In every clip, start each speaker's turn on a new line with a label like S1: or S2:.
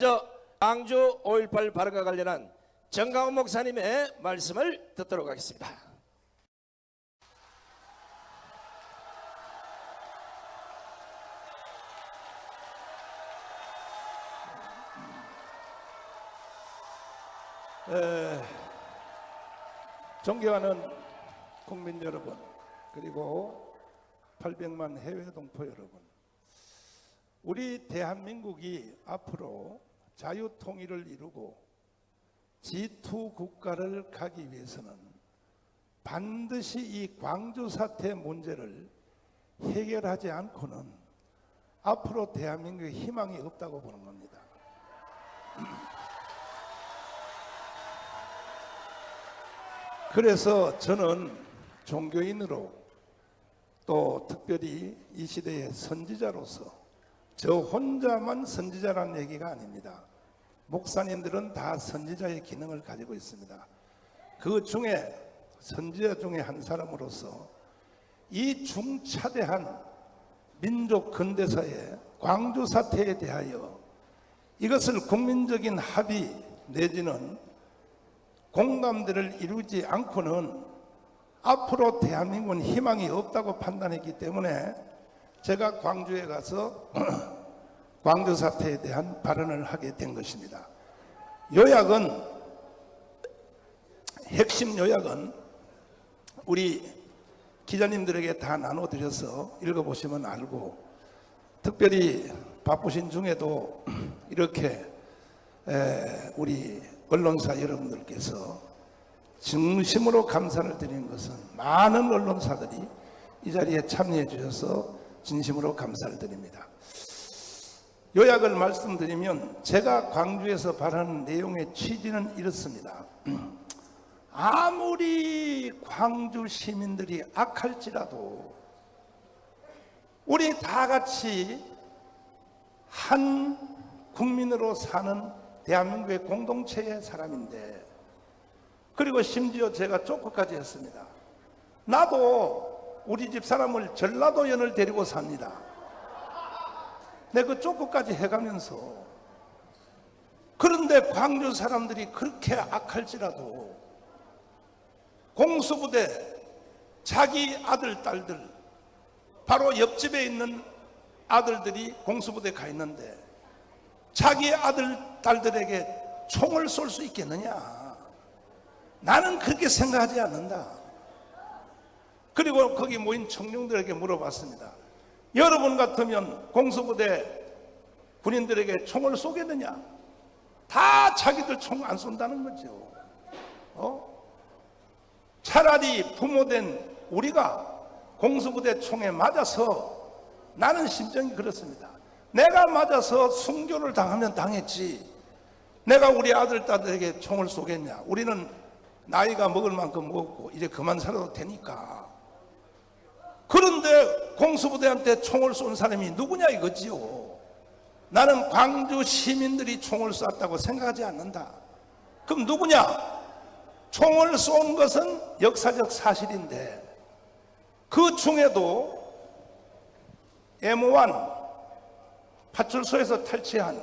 S1: 먼저 광주 5.18 발언과 관련한 정강훈 목사님의 말씀을 듣도록 하겠습니다.
S2: 존경하는 국민 여러분, 그리고 800만 해외 동포 여러분, 우리 대한민국이 앞으로 자유통일을 이루고 G2 국가를 가기 위해서는 반드시 이 광주 사태 문제를 해결하지 않고는 앞으로 대한민국에 희망이 없다고 보는 겁니다. 그래서 저는 종교인으로 또 특별히 이 시대의 선지자로서 저 혼자만 선지자라는 얘기가 아닙니다. 목사님들은 다 선지자의 기능을 가지고 있습니다. 그 중에 선지자 중에 한 사람으로서 이 중차대한 민족 근대사의 광주 사태에 대하여 이것을 국민적인 합의 내지는 공감대를 이루지 않고는 앞으로 대한민국은 희망이 없다고 판단했기 때문에 제가 광주에 가서 광주 사태에 대한 발언을 하게 된 것입니다. 핵심 요약은 우리 기자님들에게 다 나눠드려서 읽어보시면 알고, 특별히 바쁘신 중에도 이렇게 우리 언론사 여러분들께서 진심으로 감사를 드리는 것은, 많은 언론사들이 이 자리에 참여해 주셔서 진심으로 감사를 드립니다. 요약을 말씀드리면, 제가 광주에서 발언한 내용의 취지는 이렇습니다. 아무리 광주 시민들이 악할지라도 우리 다 같이 한 국민으로 사는 대한민국의 공동체의 사람인데, 그리고 심지어 제가 조커까지 했습니다. 나도 우리 집 사람을 전라도 연을 데리고 삽니다. 내가 그 조커까지 해가면서, 그런데 광주 사람들이 그렇게 악할지라도 공수부대 자기 아들 딸들, 바로 옆집에 있는 아들들이 공수부대 가 있는데 자기 아들 딸들에게 총을 쏠 수 있겠느냐? 나는 그렇게 생각하지 않는다. 그리고 거기 모인 청중들에게 물어봤습니다. 여러분 같으면 공수부대 군인들에게 총을 쏘겠느냐? 다 자기들 총 안 쏜다는 거죠. 차라리 부모된 우리가 공수부대 총에 맞아서, 나는 심정이 그렇습니다. 내가 맞아서 순교를 당하면 당했지, 내가 우리 아들 딸들에게 총을 쏘겠냐? 우리는 나이가 먹을 만큼 먹었고 이제 그만 살아도 되니까. 그런데 공수부대한테 총을 쏜 사람이 누구냐 이거지요. 나는 광주 시민들이 총을 쐈다고 생각하지 않는다. 그럼 누구냐? 총을 쏜 것은 역사적 사실인데, 그 중에도 M1 파출소에서 탈취한,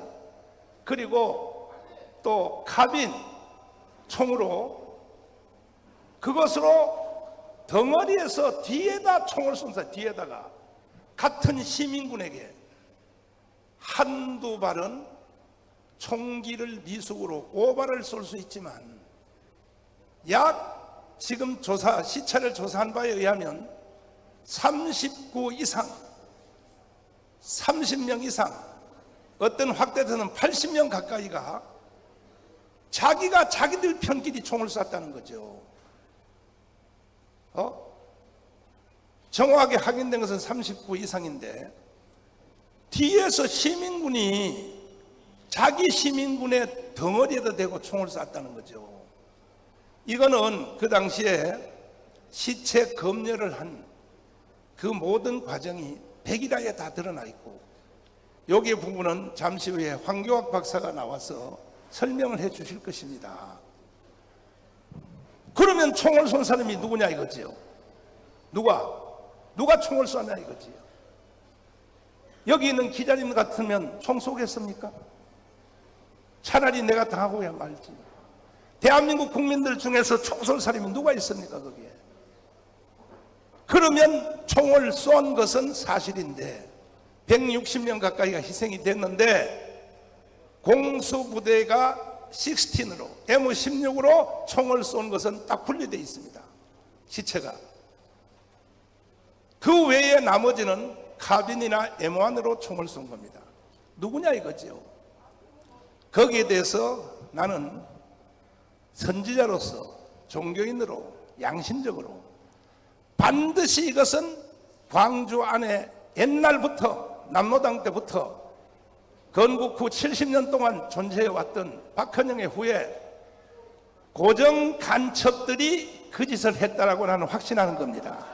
S2: 그리고 또 카빈 총으로, 그것으로 덩어리에서 뒤에다 총을 쏜 사람, 뒤에다가 같은 시민군에게 한두 발은 총기를 미숙으로 5발을 쏠 수 있지만, 약 지금 시차를 조사한 바에 의하면 39 이상, 30명 이상, 어떤 확대에서는 80명 가까이가 자기가 자기들 편끼리 총을 쐈다는 거죠. 정확하게 확인된 것은 39 이상인데 뒤에서 시민군이 자기 시민군의 덩어리에다 대고 총을 쐈다는 거죠. 이거는 그 당시에 시체 검열을 한 그 모든 과정이 백일화에 다 드러나 있고, 여기 부분은 잠시 후에 황교학 박사가 나와서 설명을 해 주실 것입니다. 그러면 총을 쏜 사람이 누구냐 이거지요. 누가 총을 쏘냐 이거지요. 여기 있는 기자님 같으면 총 쏘겠습니까? 차라리 내가 당하고야 말지. 대한민국 국민들 중에서 총 쏠 사람이 누가 있습니까 거기에? 그러면 총을 쏜 것은 사실인데 160명 가까이가 희생이 됐는데 공수부대가 16으로 M16으로 총을 쏜 것은 딱 분리되어 있습니다. 시체가. 그 외에 나머지는 카빈이나 M1으로 총을 쏜 겁니다. 누구냐 이거죠. 거기에 대해서 나는 선지자로서 종교인으로 양심적으로 반드시 이것은 광주 안에 옛날부터 남로당 때부터 건국 후 70년 동안 존재해왔던 박헌영의 후에 고정 간첩들이 그 짓을 했다라고 나는 확신하는 겁니다.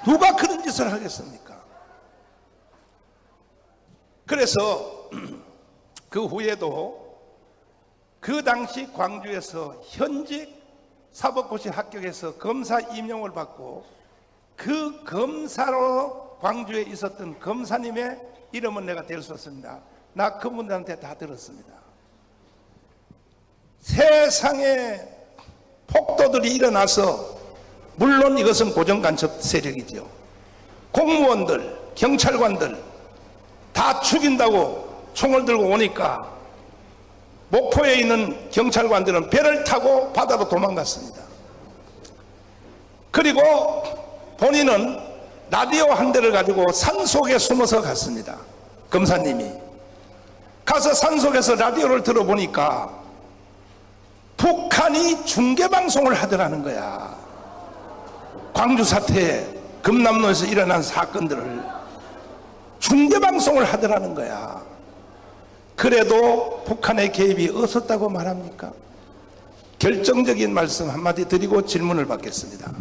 S2: 누가 그런 짓을 하겠습니까? 그래서 그 후에도 그 당시 광주에서 현직 사법고시 합격해서 검사 임용을 받고 그 검사로 광주에 있었던 검사님의 이름은 내가 댈 수 없습니다. 나 그분들한테 다 들었습니다. 세상에 폭도들이 일어나서 물론 이것은 고정간첩 세력이죠. 공무원들, 경찰관들 다 죽인다고 총을 들고 오니까 목포에 있는 경찰관들은 배를 타고 바다로 도망갔습니다. 그리고 본인은 라디오 한 대를 가지고 산속에 숨어서 갔습니다. 검사님이 가서 산속에서 라디오를 들어보니까 북한이 중계방송을 하더라는 거야. 광주 사태에 금남로에서 일어난 사건들을 중계방송을 하더라는 거야. 그래도 북한의 개입이 없었다고 말합니까? 결정적인 말씀 한마디 드리고 질문을 받겠습니다.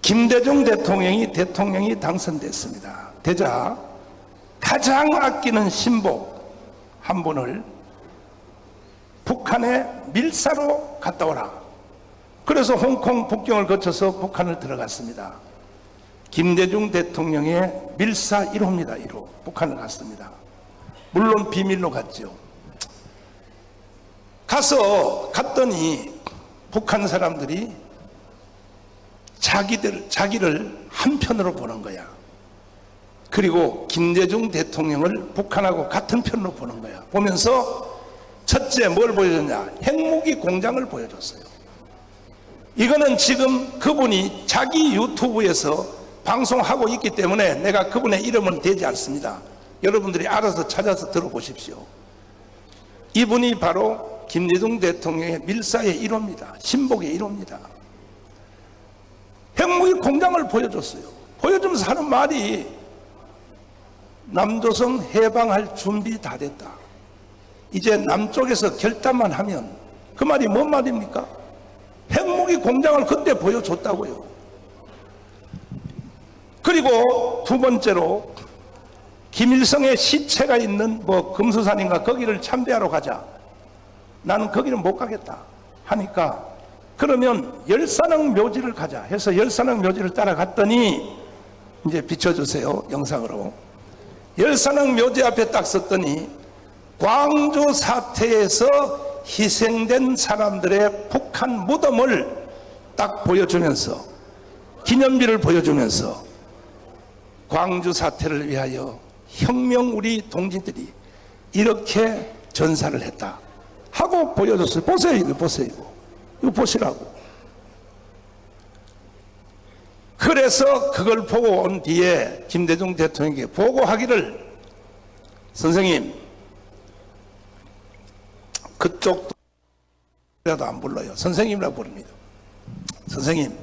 S2: 김대중 대통령이 당선됐습니다. 되자 가장 아끼는 신복 한 분을 북한에 밀사로 갔다 오라. 그래서 홍콩 북경을 거쳐서 북한을 들어갔습니다. 김대중 대통령의 밀사 1호입니다. 1호. 북한을 갔습니다. 물론 비밀로 갔죠. 갔더니 북한 사람들이 자기를 한편으로 보는 거야. 그리고 김대중 대통령을 북한하고 같은 편으로 보는 거야. 보면서 첫째 뭘 보여줬냐? 핵무기 공장을 보여줬어요. 이거는 지금 그분이 자기 유튜브에서 방송하고 있기 때문에 내가 그분의 이름은 대지 않습니다. 여러분들이 알아서 찾아서 들어보십시오. 이분이 바로 김대중 대통령의 밀사의 1호입니다. 신복의 1호입니다. 핵무기 공장을 보여줬어요. 보여주면서 하는 말이 남조선 해방할 준비 다 됐다. 이제 남쪽에서 결단만 하면 그 말이 뭔 말입니까? 핵무기 공장을 그때 보여줬다고요. 그리고 두 번째로 김일성의 시체가 있는 금수산인가 거기를 참배하러 가자. 나는 거기는 못 가겠다 하니까 그러면 열산릉 묘지를 가자 해서 열산릉 묘지를 따라갔더니 이제 비춰주세요. 영상으로. 열산릉 묘지 앞에 딱 섰더니 광주 사태에서 희생된 사람들의 북한 무덤을 딱 보여주면서 기념비를 보여주면서 광주 사태를 위하여 혁명 우리 동지들이 이렇게 전사를 했다 하고 보여줬어요. 보세요. 이거 보세요. 이거 보시라고. 그래서 그걸 보고 온 뒤에 김대중 대통령에게 보고하기를 선생님 그쪽도 안 불러요. 선생님이라고 부릅니다. 선생님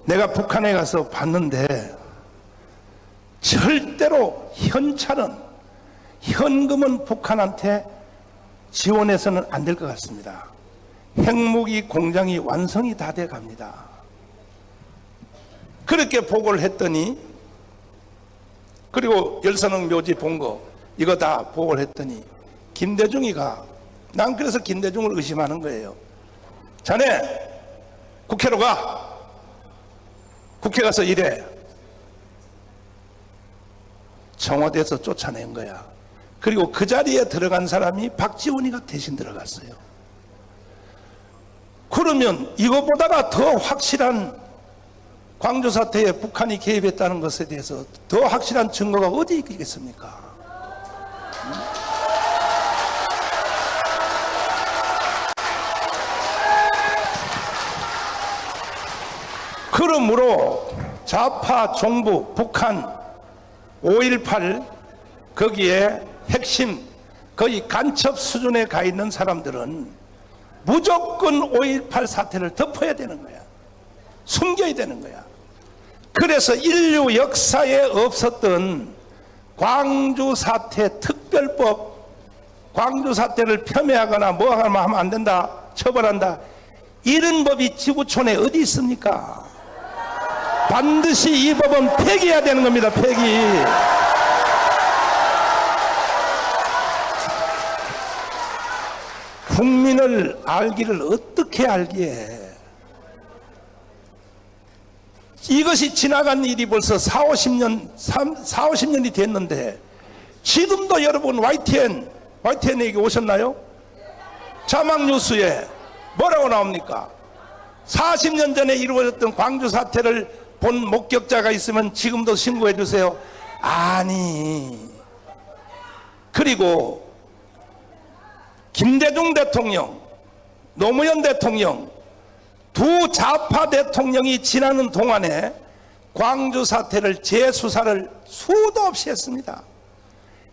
S2: 내가 북한에 가서 봤는데 절대로 현금은 북한한테 지원해서는 안 될 것 같습니다. 핵무기 공장이 완성이 다 돼 갑니다. 그렇게 보고를 했더니 그리고 열산릉 묘지 본 거 이거 다 보고를 했더니 김대중이가 난 그래서 김대중을 의심하는 거예요. 자네 국회로 가. 국회 가서 일해. 청와대에서 쫓아낸 거야. 그리고 그 자리에 들어간 사람이 박지원이가 대신 들어갔어요. 그러면 이것보다가 더 확실한 광주 사태에 북한이 개입했다는 것에 대해서 더 확실한 증거가 어디 있겠습니까? 그러므로 좌파 정부 북한 5.18 거기에 핵심 거의 간첩 수준에 가 있는 사람들은 무조건 5.18 사태를 덮어야 되는 거야. 숨겨야 되는 거야. 그래서 인류 역사에 없었던 광주 사태 특별법, 광주 사태를 폄훼하거나 뭐 하면 안 된다, 처벌한다, 이런 법이 지구촌에 어디 있습니까? 반드시 이 법은 폐기해야 되는 겁니다. 폐기. 국민을 알기를 어떻게 알기에. 이것이 지나간 일이 벌써 4, 50년이 됐는데 지금도 여러분 YTN에게 오셨나요? 자막뉴스에 뭐라고 나옵니까? 40년 전에 이루어졌던 광주 사태를 본 목격자가 있으면 지금도 신고해 주세요. 아니, 그리고 김대중 대통령, 노무현 대통령 두 좌파 대통령이 지나는 동안에 광주 사태를 재수사를 수도 없이 했습니다.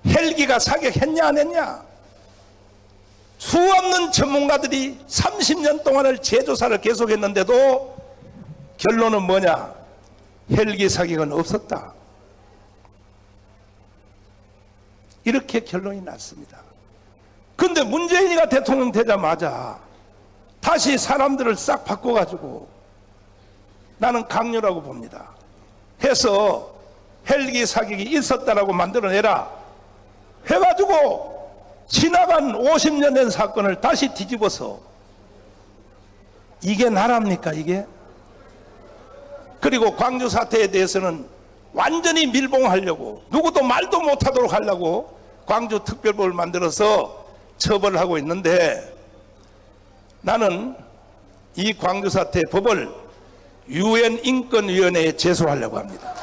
S2: 헬기가 사격했냐 안 했냐? 수 없는 전문가들이 30년 동안을 재조사를 계속했는데도 결론은 뭐냐? 헬기 사격은 없었다. 이렇게 결론이 났습니다. 그런데 문재인이가 대통령 되자마자 다시 사람들을 싹 바꿔가지고 나는 강요라고 봅니다. 해서 헬기 사격이 있었다라고 만들어내라 해가지고 지나간 50년 된 사건을 다시 뒤집어서 이게 나랍니까 이게? 그리고 광주 사태에 대해서는 완전히 밀봉하려고 누구도 말도 못하도록 하려고 광주 특별법을 만들어서 처벌을 하고 있는데 나는 이 광주 사태 법을 UN 인권위원회에 제소하려고 합니다.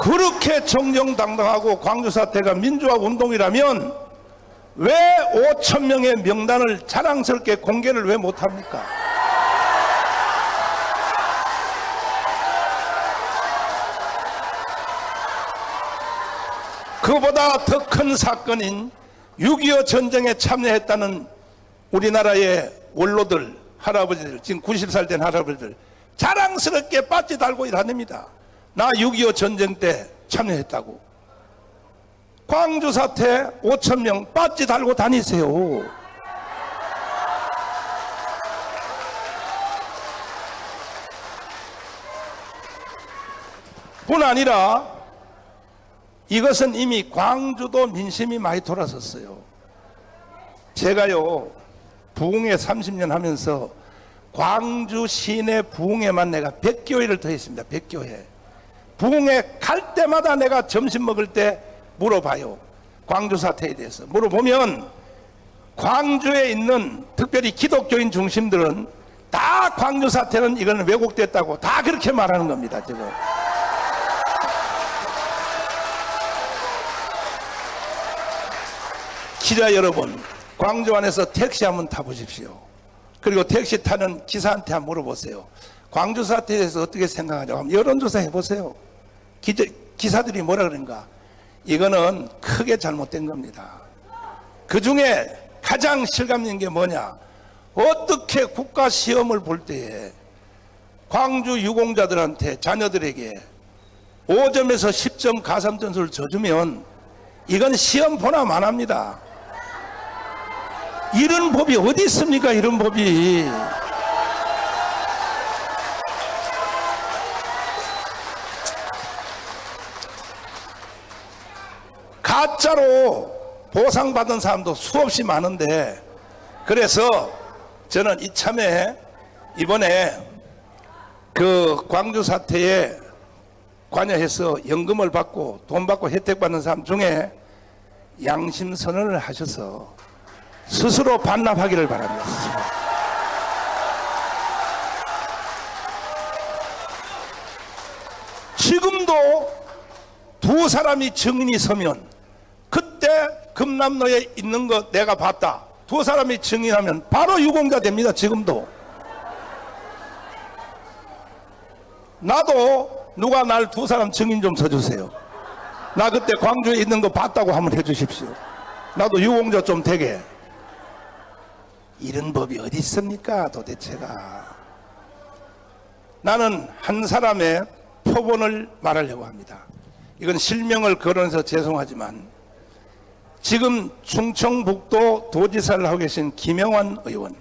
S2: 그렇게 정정당당하고 광주 사태가 민주화 운동이라면 왜 5천 명의 명단을 자랑스럽게 공개를 왜 못합니까? 그보다 더 큰 사건인 6.25 전쟁에 참여했다는 우리나라의 원로들, 할아버지들, 지금 90살 된 할아버지들 자랑스럽게 빠지 달고 일합니다. 나 6.25 전쟁 때 참여했다고. 광주 사태 5천 명 빠지 달고 다니세요. 뿐 아니라 이것은 이미 광주도 민심이 많이 돌아섰어요. 제가요 부흥회 30년 하면서 광주 시내 부흥회만 내가 100교회를 더 했습니다. 100교회. 부흥회 갈 때마다 내가 점심 먹을 때 물어봐요. 광주 사태에 대해서 물어보면 광주에 있는 특별히 기독교인 중심들은 다 광주 사태는 이거는 왜곡됐다고 다 그렇게 말하는 겁니다. 지금. 기자 여러분, 광주 안에서 택시 한번 타보십시오. 그리고 택시 타는 기사한테 한번 물어보세요. 광주 사태에 대해서 어떻게 생각하냐고 한번 여론조사 해보세요. 기사들이 뭐라 그런가? 이거는 크게 잘못된 겁니다. 그 중에 가장 실감 있는 게 뭐냐? 어떻게 국가 시험을 볼 때에 광주 유공자들한테 자녀들에게 5점에서 10점 가산 점수를 줘주면 이건 시험 보나 마나입니다. 이런 법이 어디 있습니까? 이런 법이. 가짜로 보상받은 사람도 수없이 많은데, 그래서 저는 이참에 이번에 그 광주 사태에 관여해서 연금을 받고 돈 받고 혜택 받는 사람 중에 양심 선언을 하셔서 스스로 반납하기를 바랍니다. 지금도 두 사람이 증인이 서면, 그때 금남로에 있는 거 내가 봤다, 두 사람이 증인하면 바로 유공자 됩니다. 지금도. 나도 누가 날 두 사람 증인 좀 서주세요. 나 그때 광주에 있는 거 봤다고 한번 해주십시오. 나도 유공자 좀 되게. 이런 법이 어디 있습니까 도대체가. 나는 한 사람의 표본을 말하려고 합니다. 이건 실명을 거론해서 죄송하지만, 지금 충청북도 도지사를 하고 계신 김영환 의원,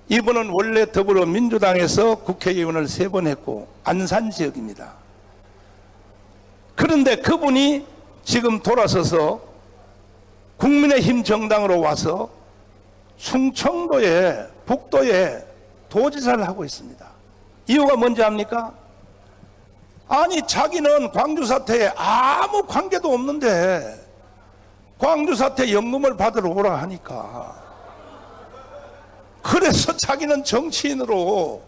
S2: 이분은 원래 더불어민주당에서 국회의원을 3번 했고 안산 지역입니다. 그런데 그분이 지금 돌아서서 국민의힘 정당으로 와서 충청도에, 북도에 도지사를 하고 있습니다. 이유가 뭔지 압니까? 아니, 자기는 광주 사태에 아무 관계도 없는데 광주 사태 연금을 받으러 오라 하니까, 그래서 자기는 정치인으로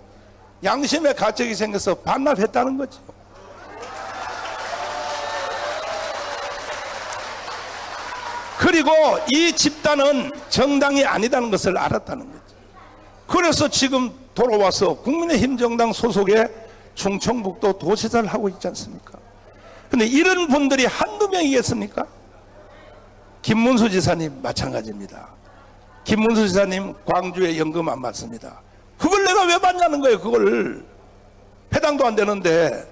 S2: 양심의 가책이 생겨서 반납했다는 거죠. 그리고 이 집단은 정당이 아니다는 것을 알았다는 거죠. 그래서 지금 돌아와서 국민의힘 정당 소속의 충청북도 도지사를 하고 있지 않습니까? 그런데 이런 분들이 한두 명이겠습니까? 김문수 지사님 마찬가지입니다. 김문수 지사님 광주에 연금 안 받습니다. 그걸 내가 왜 받냐는 거예요. 그걸 해당도 안 되는데.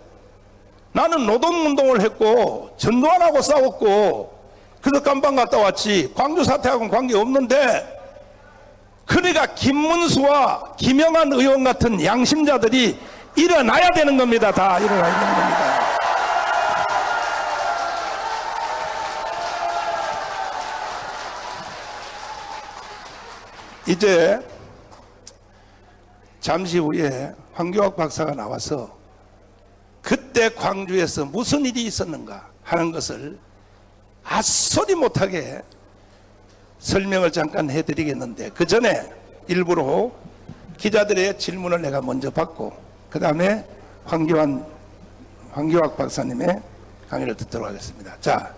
S2: 나는 노동운동을 했고 전두환하고 싸웠고 그래서 깜방 갔다 왔지, 광주 사태하고는 관계없는데, 그러니까 김문수와 김영환 의원 같은 양심자들이 일어나야 되는 겁니다. 다 일어나야 되는 겁니다. 이제 잠시 후에 황교안 박사가 나와서 그때 광주에서 무슨 일이 있었는가 하는 것을 앗소리 못하게 설명을 잠깐 해드리겠는데, 그 전에 일부러 기자들의 질문을 내가 먼저 받고 그 다음에 황교안 박사님의 강의를 듣도록 하겠습니다. 자,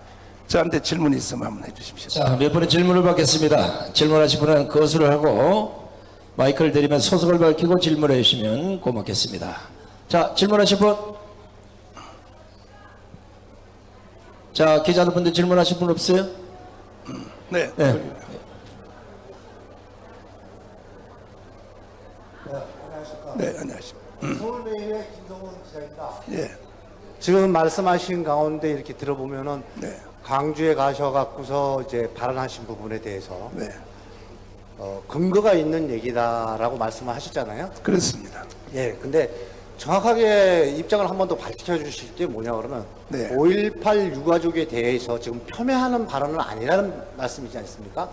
S2: 저한테 질문이 있으면 한번 해주십시오.
S1: 자, 몇 분의 질문을 받겠습니다. 질문하신 분은 거수를 하고 마이크를 대리면 소속을 밝히고 질문해 주시면 고맙겠습니다. 자, 질문하신 분. 자, 기자분들 질문하신 분 없어요?
S2: 네.
S1: 네.
S2: 네, 안녕하십니까.
S3: 서울메일의 김성훈 기자입니다.
S2: 예.
S3: 지금 말씀하신 가운데 이렇게 들어보면은
S2: 네.
S3: 광주에 가셔갖고서 이제 발언하신 부분에 대해서
S2: 네.
S3: 근거가 있는 얘기다라고 말씀을 하셨잖아요.
S2: 그렇습니다.
S3: 예, 근데 정확하게 입장을 한 번 더 밝혀주실 게 뭐냐 그러면
S2: 네.
S3: 5.18 유가족에 대해서 지금 폄훼하는 발언은 아니라는 말씀이지 않습니까?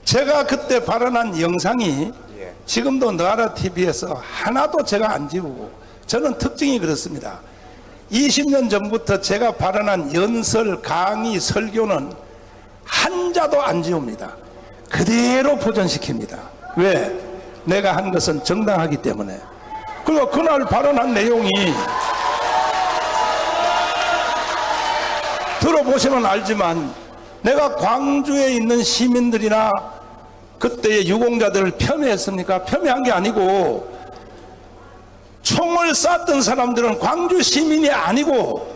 S2: 제가 그때 발언한 영상이
S3: 예.
S2: 지금도 너아라 TV에서 하나도 제가 안 지우고, 저는 특징이 그렇습니다. 20년 전부터 제가 발언한 연설, 강의, 설교는 한자도 안 지웁니다. 그대로 보존시킵니다. 왜? 내가 한 것은 정당하기 때문에. 그리고 그날 발언한 내용이 들어보시면 알지만, 내가 광주에 있는 시민들이나 그때의 유공자들을 폄훼했습니까? 폄훼한 게 아니고, 총을 쐈던 사람들은 광주 시민이 아니고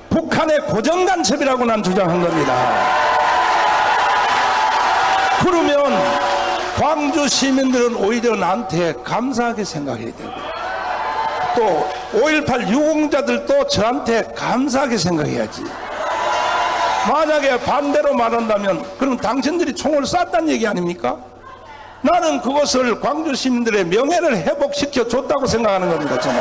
S2: 북한의 고정간첩이라고 난 주장한 겁니다. 그러면 광주 시민들은 오히려 나한테 감사하게 생각해야 되고, 또 5.18 유공자들도 저한테 감사하게 생각해야지. 만약에 반대로 말한다면 그럼 당신들이 총을 쐈다는 얘기 아닙니까? 나는 그것을 광주 시민들의 명예를 회복시켜 줬다고 생각하는 겁니다. 저는.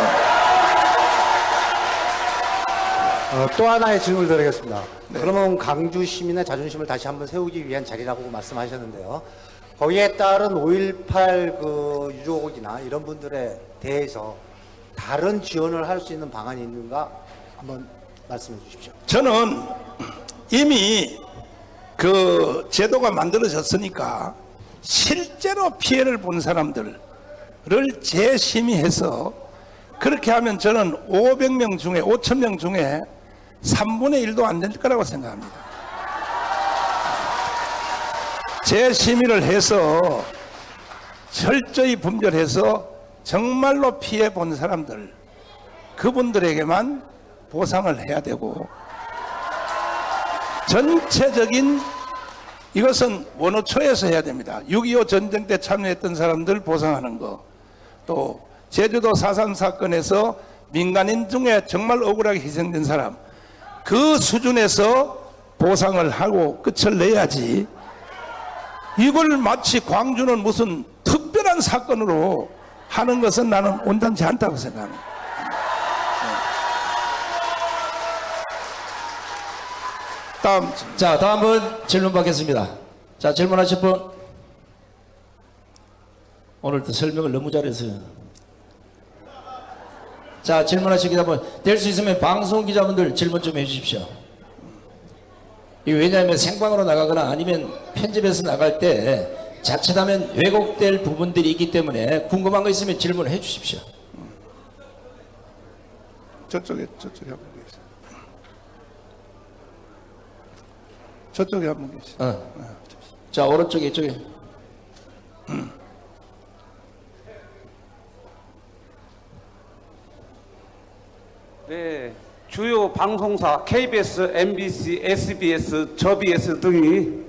S3: 또 하나의 질문을 드리겠습니다. 그러면 광주 시민의 자존심을 다시 한번 세우기 위한 자리라고 말씀하셨는데요. 거기에 따른 5.18 그 유족이나 이런 분들에 대해서 다른 지원을 할 수 있는 방안이 있는가 한번 말씀해 주십시오.
S2: 저는 이미 그 제도가 만들어졌으니까 실제로 피해를 본 사람들을 재심의해서 그렇게 하면 저는 500명 중에 5,000명 중에 3분의 1도 안 될 거라고 생각합니다. 재심의를 해서 철저히 분별해서 정말로 피해 본 사람들 그분들에게만 보상을 해야 되고 전체적인 이것은 원호초에서 해야 됩니다. 6.25 전쟁 때 참여했던 사람들 보상하는 거, 또 제주도 4.3 사건에서 민간인 중에 정말 억울하게 희생된 사람 그 수준에서 보상을 하고 끝을 내야지 이걸 마치 광주는 무슨 특별한 사건으로 하는 것은 나는 온전치 않다고 생각합니다. 다음.
S1: 자, 다음 분 질문 받겠습니다. 자, 질문하실 분. 오늘도 설명을 너무 잘했어요. 자, 질문하실 기자분. 될 수 있으면 방송 기자분들 질문 좀 해주십시오. 왜냐하면 생방으로 나가거나 아니면 편집해서 나갈 때 자칫하면 왜곡될 부분들이 있기 때문에 궁금한 거 있으면 질문을 해 주십시오.
S2: 저쪽에 한분 계세요. 저쪽에 한 분 계세요.
S1: 자, 오른쪽에 이쪽에.
S4: 네, 주요 방송사 KBS, MBC, SBS, 저BS 등이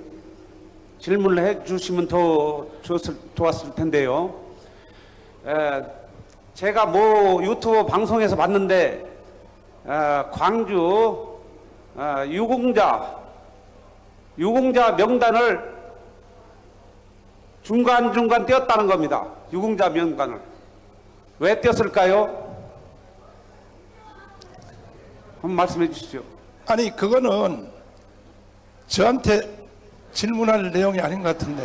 S4: 질문을 해주시면 더 좋았을 텐데요. 제가 뭐 유튜브 방송에서 봤는데 광주 유공자 명단을 중간중간 띄었다는 겁니다. 유공자 명단을 왜 띄었을까요? 한번 말씀해 주시죠.
S2: 아니 그거는 저한테 질문할 내용이 아닌 것 같은데.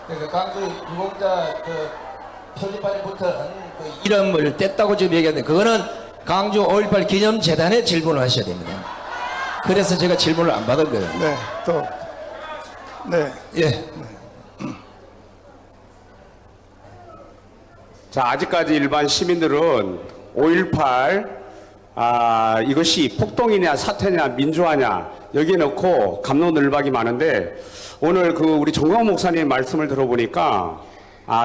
S1: 그러니까 광주 유공자 그 편집판부터 그 이름을 뗐다고 지금 얘기하는데 그거는 광주 5.18 기념재단에 질문을 하셔야 됩니다. 그래서 제가 질문을 안 받은 거예요.
S2: 네, 또. 네.
S1: 예.
S5: 자, 아직까지 일반 시민들은 5.18 이것이 폭동이냐 사퇴냐 민주화냐 여기에 넣고 갑론을박이 많은데 오늘 그 우리 정광훈 목사님 말씀을 들어보니까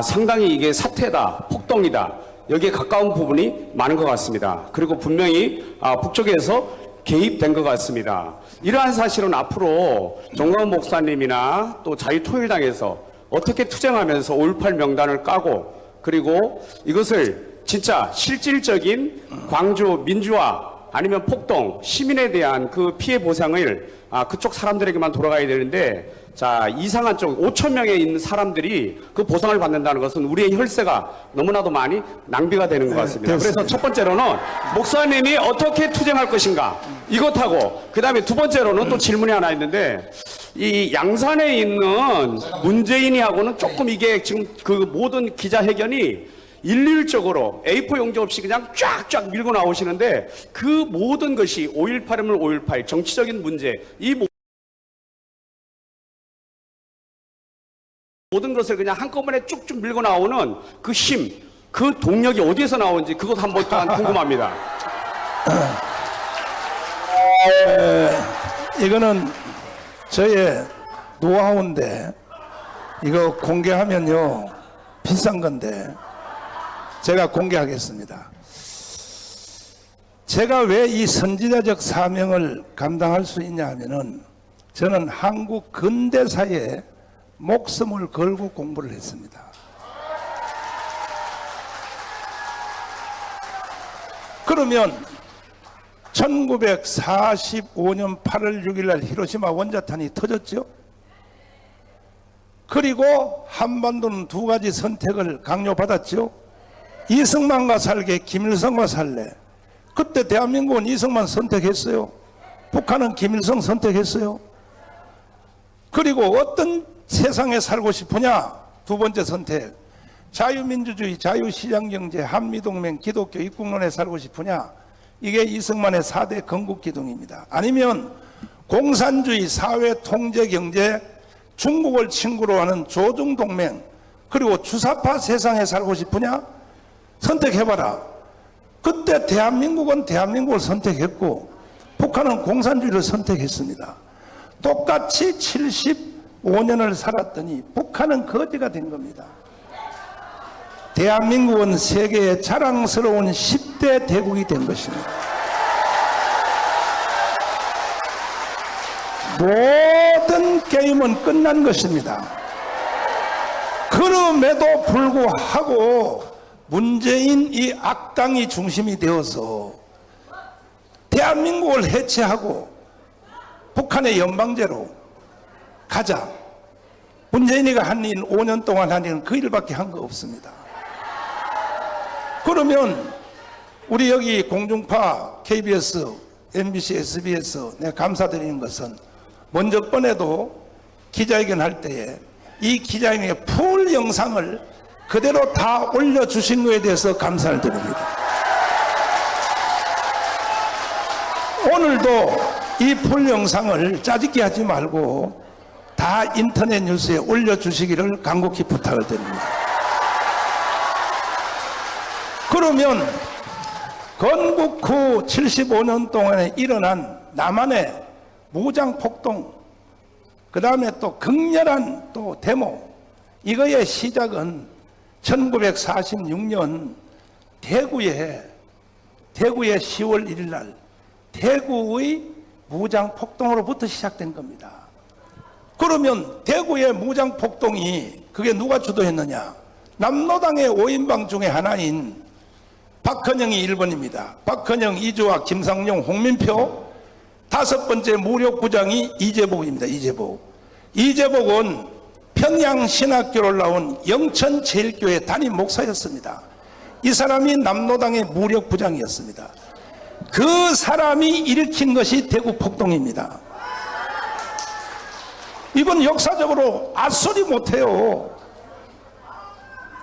S5: 상당히 이게 사퇴다 폭동이다 여기에 가까운 부분이 많은 것 같습니다. 그리고 분명히 북쪽에서 개입된 것 같습니다. 이러한 사실은 앞으로 정광훈 목사님이나 또 자유통일당에서 어떻게 투쟁하면서 5.18 명단을 까고 그리고 이것을 진짜 실질적인 광주 민주화 아니면 폭동 시민에 대한 그 피해 보상을 그쪽 사람들에게만 돌아가야 되는데 자 이상한 쪽 5천 명에 있는 사람들이 그 보상을 받는다는 것은 우리의 혈세가 너무나도 많이 낭비가 되는 것 같습니다. 그래서 첫 번째로는 목사님이 어떻게 투쟁할 것인가 이것하고 그 다음에 두 번째로는 또 질문이 하나 있는데 이 양산에 있는 문재인이하고는 조금 이게 지금 그 모든 기자회견이 일률적으로 A4 용지 없이 그냥 쫙쫙 밀고 나오시는데 그 모든 것이 5.18이면 5.18 정치적인 문제 이 모든 것을 그냥 한꺼번에 쭉쭉 밀고 나오는 그 힘, 그 동력이 어디에서 나오는지 그것 한번 또한 궁금합니다.
S2: 이거는 저의 노하우인데 이거 공개하면요 비싼 건데 제가 공개하겠습니다. 제가 왜 이 선지자적 사명을 감당할 수 있냐 하면은 저는 한국 근대사에 목숨을 걸고 공부를 했습니다. 그러면 1945년 8월 6일 날 히로시마 원자탄이 터졌죠. 그리고 한반도는 두 가지 선택을 강요받았죠. 이승만과 살게 김일성과 살래. 그때 대한민국은 이승만 선택했어요. 북한은 김일성 선택했어요. 그리고 어떤 세상에 살고 싶으냐? 두 번째 선택. 자유민주주의, 자유시장경제, 한미동맹, 기독교 입국론에 살고 싶으냐? 이게 이승만의 4대 건국기둥입니다. 아니면 공산주의, 사회통제경제, 중국을 친구로 하는 조중동맹, 그리고 주사파 세상에 살고 싶으냐? 선택해봐라. 그때 대한민국은 대한민국을 선택했고 북한은 공산주의를 선택했습니다. 똑같이 75년을 살았더니 북한은 거지가 된 겁니다. 대한민국은 세계의 자랑스러운 10대 대국이 된 것입니다. 모든 게임은 끝난 것입니다. 그럼에도 불구하고 문재인 이 악당이 중심이 되어서 대한민국을 해체하고 북한의 연방제로 가자. 문재인이가 한 일, 5년 동안 한 일은 그 일밖에 한 거 없습니다. 그러면 우리 여기 공중파, KBS, MBC, SBS 내가 감사드리는 것은 먼저 번에도 기자회견 할 때에 이 기자회견의 풀 영상을 그대로 다 올려주신 것에 대해서 감사를 드립니다. 오늘도 이 풀 영상을 짜집기 하지 말고 다 인터넷 뉴스에 올려주시기를 간곡히 부탁을 드립니다. 그러면 건국 후 75년 동안에 일어난 남한의 무장폭동, 그 다음에 또 극렬한 또 데모, 이거의 시작은 1946년 대구에 10월 1일 날 대구의 무장폭동으로부터 시작된 겁니다. 그러면 대구의 무장폭동이 그게 누가 주도했느냐? 남로당의 5인방 중에 하나인 박헌영이 1번입니다. 박헌영, 이주학, 김상용, 홍민표, 다섯 번째 무력부장이 이재복입니다. 이재복은 평양신학교를 나온 영천제일교회 담임 목사였습니다. 이 사람이 남로당의 무력부장이었습니다. 그 사람이 일으킨 것이 대구 폭동입니다. 이건 역사적으로 앗소리 못해요.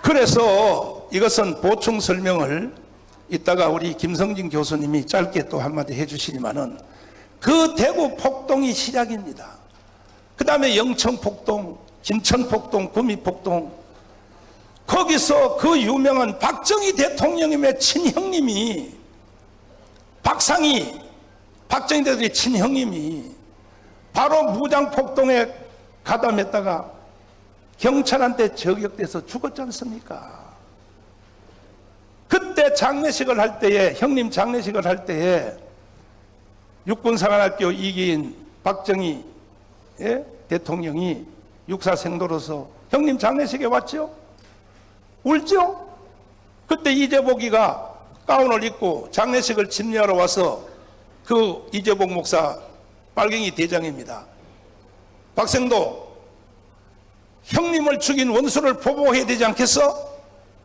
S2: 그래서 이것은 보충 설명을 이따가 우리 김성진 교수님이 짧게 또 한마디 해주시지만은 그 대구 폭동이 시작입니다. 그 다음에 영천폭동, 김천폭동, 구미폭동, 거기서 그 유명한 박정희 대통령님의 친형님이 박상희, 박정희 대통령의 친형님이 바로 무장폭동에 가담했다가 경찰한테 저격돼서 죽었지 않습니까? 그때 장례식을 할 때에, 형님 장례식을 할 때에 육군사관학교 2기인 박정희 대통령이 육사생도로서 형님 장례식에 왔죠? 울죠? 그때 이재복이가 가운을 입고 장례식을 집례하러 와서 그 이재복 목사 빨갱이 대장입니다. 박생도, 형님을 죽인 원수를 보복해야 되지 않겠어?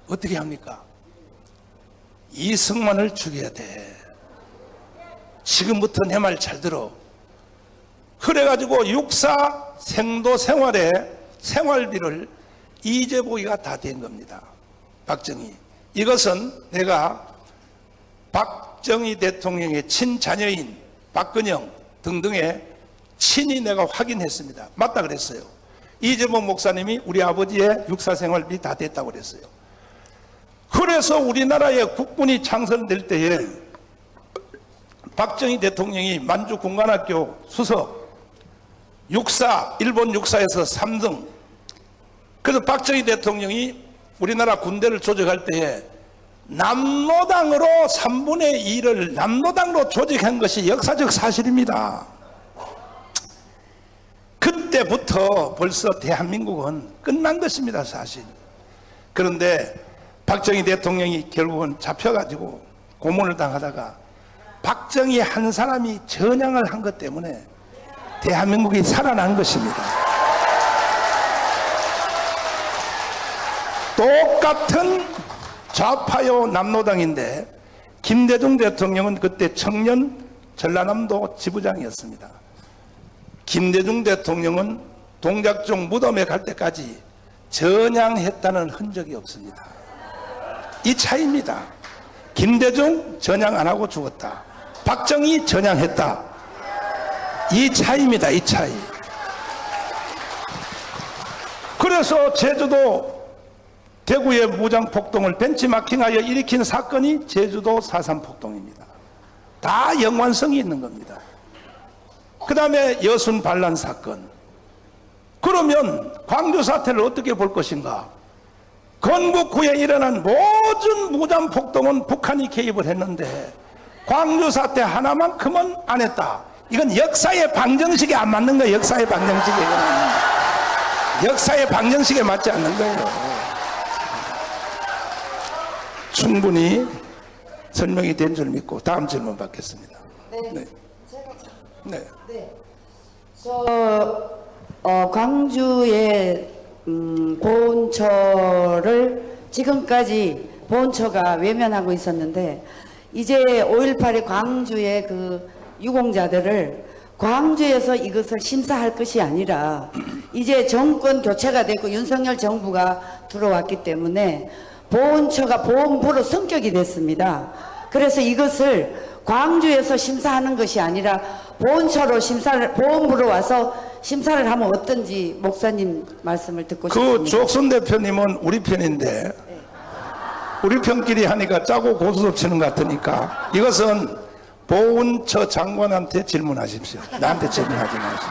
S2: 어떻게 합니까? 이승만을 죽여야 돼. 지금부터 내 말 잘 들어. 그래가지고 육사 생도 생활의 생활비를 이재복이가 다 댄 겁니다. 박정희. 이것은 내가 박정희 대통령의 친자녀인 박근영 등등의 친히 내가 확인했습니다. 맞다 그랬어요. 이재복 목사님이 우리 아버지의 육사 생활비 다 됐다고 그랬어요. 그래서 우리나라의 국군이 창설될 때에 박정희 대통령이 만주 군관학교 수석, 육사, 일본 육사에서 3등. 그래서 박정희 대통령이 우리나라 군대를 조직할 때에 남로당으로 3분의 2를 남로당으로 조직한 것이 역사적 사실입니다. 그때부터 벌써 대한민국은 끝난 것입니다, 사실. 그런데 박정희 대통령이 결국은 잡혀가지고 고문을 당하다가 박정희 한 사람이 전향을 한 것 때문에 대한민국이 살아난 것입니다. 똑같은 좌파요 남로당인데 김대중 대통령은 그때 청년 전라남도 지부장이었습니다. 김대중 대통령은 동작종 무덤에 갈 때까지 전향했다는 흔적이 없습니다. 이 차이입니다. 김대중 전향 안 하고 죽었다. 박정희 전향했다. 이 차이입니다. 이 차이. 그래서 제주도 대구의 무장폭동을 벤치마킹하여 일으킨 사건이 제주도 4.3 폭동입니다. 다 연관성이 있는 겁니다. 그 다음에 여순 반란 사건. 그러면 광주 사태를 어떻게 볼 것인가? 건국 후에 일어난 모든 무장폭동은 북한이 개입을 했는데 광주 사태 하나만큼은 안 했다. 이건 역사의 방정식에 안 맞는 거예요. 역사의 방정식에. 역사의 방정식에 맞지 않는 거예요. 충분히 설명이 된 줄 믿고 다음 질문 받겠습니다.
S6: 네.
S2: 네.
S6: 광주의 보훈처를 지금까지 보훈처가 외면하고 있었는데 이제 5.18의 광주의 그 유공자들을 광주에서 이것을 심사할 것이 아니라 이제 정권 교체가 되고 윤석열 정부가 들어왔기 때문에 보훈처가 보훈부로 성격이 됐습니다. 그래서 이것을 광주에서 심사하는 것이 아니라 보훈부로 와서 심사를 하면 어떤지 목사님 말씀을 듣고 싶습니다.
S2: 그 조옥순 대표님은 우리 편인데 우리 편끼리 하니까 짜고 고스톱 치는 것 같으니까 이것은 보훈처 장관한테 질문하십시오. 나한테 질문하지 마십시오.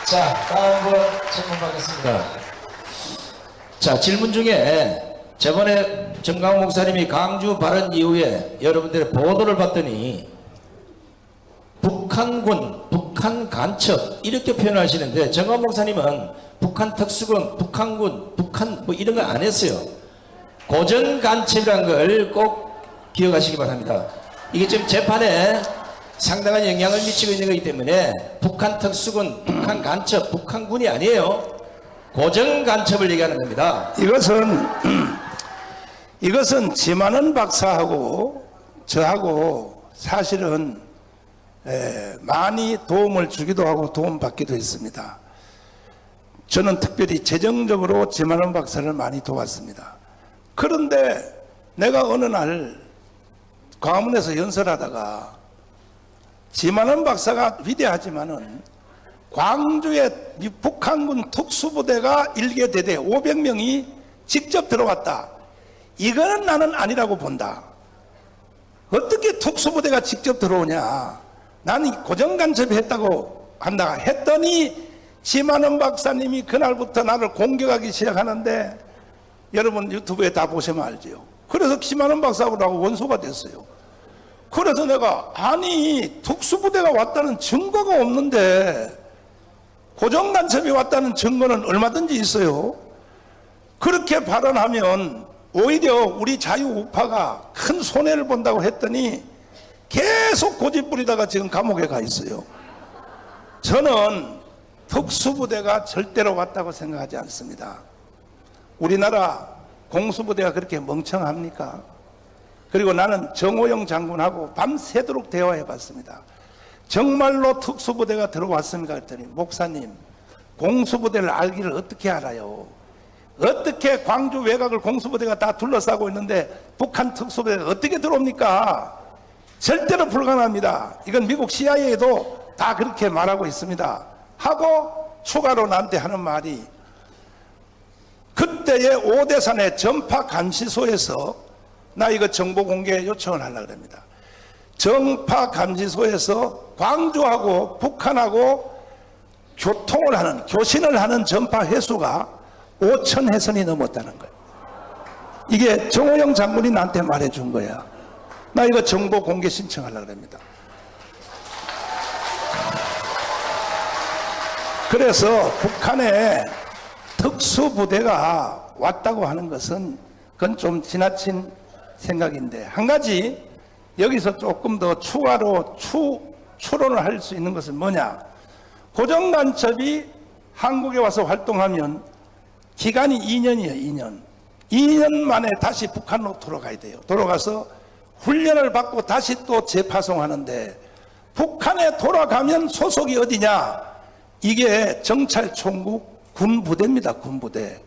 S1: 자, 다음 분 질문 받겠습니다. 자, 질문 중에 저번에 정강 목사님이 강주 발언 이후에 여러분들의 보도를 봤더니 북한군, 북한 간첩 이렇게 표현하시는데 정강 목사님은 북한 특수군, 북한군, 북한 뭐 이런 거 안 했어요. 고정 간첩이라는 걸 꼭 기억하시기 바랍니다. 이게 지금 재판에 상당한 영향을 미치고 있는 거기 때문에 북한 특수군, 북한 간첩, 북한군이 아니에요. 고정 간첩을 얘기하는 겁니다.
S2: 이것은 지만은 박사하고 저하고 사실은 많이 도움을 주기도 하고 도움받기도 했습니다. 저는 특별히 재정적으로 지만은 박사를 많이 도왔습니다. 그런데 내가 어느 날 광화문에서 연설하다가 지만은 박사가 위대하지만은 광주에 북한군 특수부대가 일개대대 500명이 직접 들어왔다. 이거는 나는 아니라고 본다. 어떻게 특수부대가 직접 들어오냐. 나는 고정간첩이 했다고 한다. 했더니 지만은 박사님이 그날부터 나를 공격하기 시작하는데 여러분 유튜브에 다 보시면 알지요. 그래서 지만은 박사하고 원수가 됐어요. 그래서 내가 아니 특수부대가 왔다는 증거가 없는데 고정간첩이 왔다는 증거는 얼마든지 있어요. 그렇게 발언하면 오히려 우리 자유우파가 큰 손해를 본다고 했더니 계속 고집 부리다가 지금 감옥에 가 있어요. 저는 특수부대가 절대로 왔다고 생각하지 않습니다. 우리나라 공수부대가 그렇게 멍청합니까? 그리고 나는 정호영 장군하고 밤새도록 대화해 봤습니다. 정말로 특수부대가 들어왔습니까? 했더니 목사님 공수부대를 알기를 어떻게 알아요? 어떻게 광주 외곽을 공수부대가 다 둘러싸고 있는데 북한 특수부대가 어떻게 들어옵니까? 절대로 불가능합니다. 이건 미국 CIA도 다 그렇게 말하고 있습니다. 하고 추가로 나한테 하는 말이 그때의 오대산의 전파감시소에서 나 이거 정보 공개 요청을 하려고 합니다. 전파감시소에서 광주하고 북한하고 교통을 하는 교신을 하는 전파 횟수가 5천 회선이 넘었다는 거예요. 이게 정호영 장군이 나한테 말해준 거야. 나 이거 정보 공개 신청하려고 합니다. 그래서 북한에 특수부대가 왔다고 하는 것은 그건 좀 지나친 생각인데 한 가지 여기서 조금 더 추가로 추론을 할 수 있는 것은 뭐냐. 고정간첩이 한국에 와서 활동하면 기간이 2년이에요. 2년. 2년 만에 다시 북한으로 돌아가야 돼요. 돌아가서 훈련을 받고 다시 또 재파송하는데 북한에 돌아가면 소속이 어디냐? 이게 정찰총국 군부대입니다. 군부대.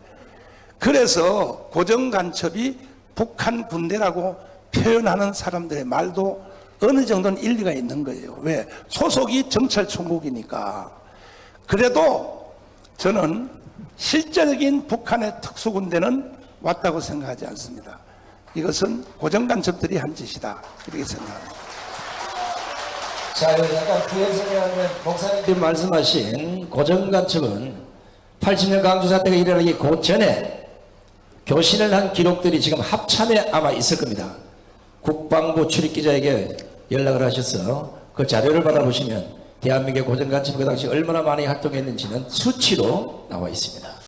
S2: 그래서 고정간첩이 북한 군대라고 표현하는 사람들의 말도 어느 정도는 일리가 있는 거예요. 왜? 소속이 정찰총국이니까. 그래도 저는 실질적인 북한의 특수군대는 왔다고 생각하지 않습니다. 이것은 고정간첩들이 한 짓이다. 이렇게 생각합니다.
S1: 자, 약간 부해설명하면 목사님들 말씀하신 고정간첩은 80년 강주 사태가 일어나기 그 전에 교신을 한 기록들이 지금 합참에 아마 있을 겁니다. 국방부 출입기자에게 연락을 하셔서 그 자료를 받아보시면 대한민국의 고정간첩이 그 당시 얼마나 많이 활동했는지는 수치로 나와 있습니다.